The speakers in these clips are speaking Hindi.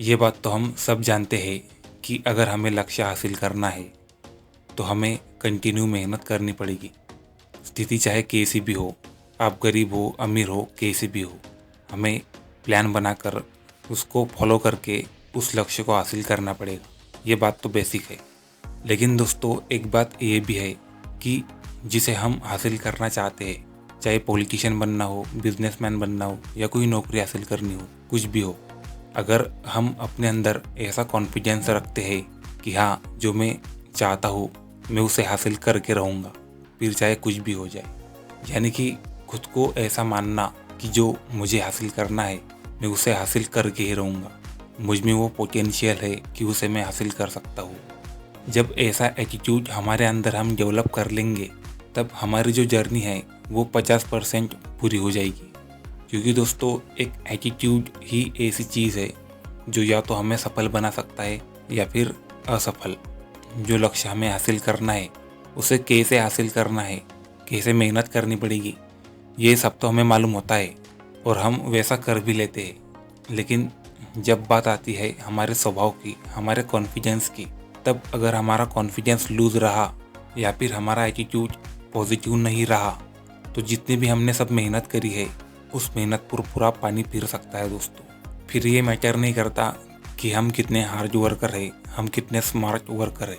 ये बात तो हम सब जानते हैं कि अगर हमें लक्ष्य हासिल करना है तो हमें कंटिन्यू मेहनत करनी पड़ेगी। स्थिति चाहे कैसी भी हो, आप गरीब हो, अमीर हो, कैसी भी हो, हमें प्लान बनाकर उसको फॉलो करके उस लक्ष्य को हासिल करना पड़ेगा। ये बात तो बेसिक है। लेकिन दोस्तों, एक बात ये भी है कि जिसे हम हासिल करना चाहते हैं, चाहे पॉलिटिशियन बनना हो, बिजनेसमैन बनना हो या कोई नौकरी हासिल करनी हो, कुछ भी हो, अगर हम अपने अंदर ऐसा कॉन्फिडेंस रखते हैं कि हाँ, जो मैं चाहता हूँ मैं उसे हासिल करके रहूँगा, फिर चाहे कुछ भी हो जाए। यानी कि खुद को ऐसा मानना कि जो मुझे हासिल करना है मैं उसे हासिल करके ही रहूँगा, मुझ में वो पोटेंशियल है कि उसे मैं हासिल कर सकता हूँ। जब ऐसा एटीट्यूड हमारे अंदर हम डेवलप कर लेंगे, तब हमारी जो जर्नी है वो 50% पूरी हो जाएगी। क्योंकि दोस्तों, एक एटीट्यूड ही ऐसी चीज़ है जो या तो हमें सफल बना सकता है या फिर असफल। जो लक्ष्य हमें हासिल करना है उसे कैसे हासिल करना है, कैसे मेहनत करनी पड़ेगी, ये सब तो हमें मालूम होता है और हम वैसा कर भी लेते हैं। लेकिन जब बात आती है हमारे स्वभाव की, हमारे कॉन्फिडेंस की, तब अगर हमारा कॉन्फिडेंस लूज़ रहा या फिर हमारा एटीट्यूड पॉजिटिव नहीं रहा, तो जितनी भी हमने सब मेहनत करी है उस मेहनत पर पूरा पानी फिर सकता है दोस्तों। फिर ये मैटर नहीं करता कि हम कितने हार्ड वर्कर है, हम कितने स्मार्ट वर्कर है,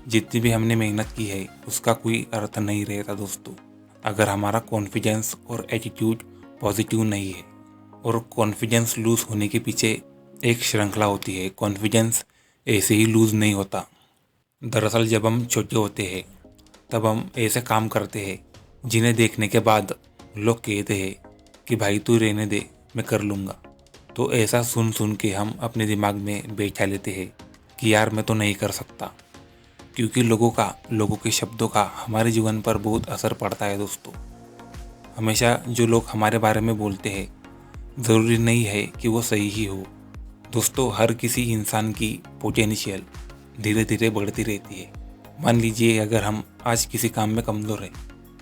जितनी भी हमने मेहनत की है उसका कोई अर्थ नहीं रहता दोस्तों, अगर हमारा कॉन्फिडेंस और एटीट्यूड पॉजिटिव नहीं है। और कॉन्फिडेंस लूज़ होने के पीछे एक श्रृंखला होती है। कॉन्फिडेंस ऐसे ही लूज़ नहीं होता। दरअसल जब हम छोटे होते हैं तब हम ऐसे काम करते हैं जिन्हें देखने के बाद लोग कहते हैं कि भाई तू रहने दे, मैं कर लूँगा। तो ऐसा सुन सुन के हम अपने दिमाग में बैठा लेते हैं कि यार मैं तो नहीं कर सकता। क्योंकि लोगों के शब्दों का हमारे जीवन पर बहुत असर पड़ता है दोस्तों। हमेशा जो लोग हमारे बारे में बोलते हैं ज़रूरी नहीं है कि वो सही ही हो दोस्तों। हर किसी इंसान की पोटेंशियल धीरे धीरे बढ़ती रहती है। मान लीजिए अगर हम आज किसी काम में कमज़ोर हैं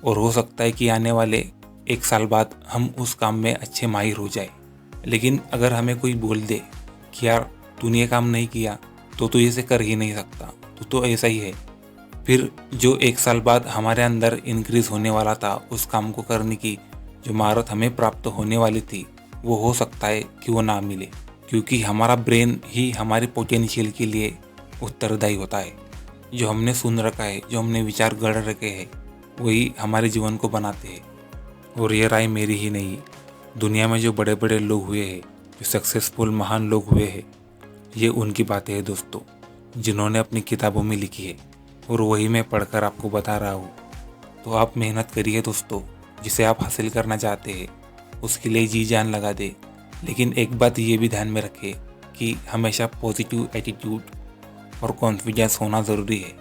और हो सकता है कि आने वाले 1 साल बाद हम उस काम में अच्छे माहिर हो जाए। लेकिन अगर हमें कोई बोल दे कि यार तूने ये काम नहीं किया तो तू इसे कर ही नहीं सकता, तो ऐसा ही है, फिर जो 1 साल बाद हमारे अंदर इंक्रीज होने वाला था, उस काम को करने की जो महारत हमें प्राप्त होने वाली थी, वो हो सकता है कि वो ना मिले। क्योंकि हमारा ब्रेन ही हमारे पोटेंशियल के लिए उत्तरदायी होता है। जो हमने सुन रखा है, जो हमने विचार गढ़ रखे हैं, वही हमारे जीवन को बनाते हैं। और ये राय मेरी ही नहीं, दुनिया में जो बड़े बड़े लोग हुए हैं, जो सक्सेसफुल महान लोग हुए हैं, ये उनकी बातें हैं दोस्तों, जिन्होंने अपनी किताबों में लिखी है और वही मैं पढ़कर आपको बता रहा हूँ। तो आप मेहनत करिए दोस्तों, जिसे आप हासिल करना चाहते हैं उसके लिए जी जान लगा दे। लेकिन एक बात ये भी ध्यान में रखें कि हमेशा पॉजिटिव एटीट्यूड और कॉन्फिडेंस होना ज़रूरी है।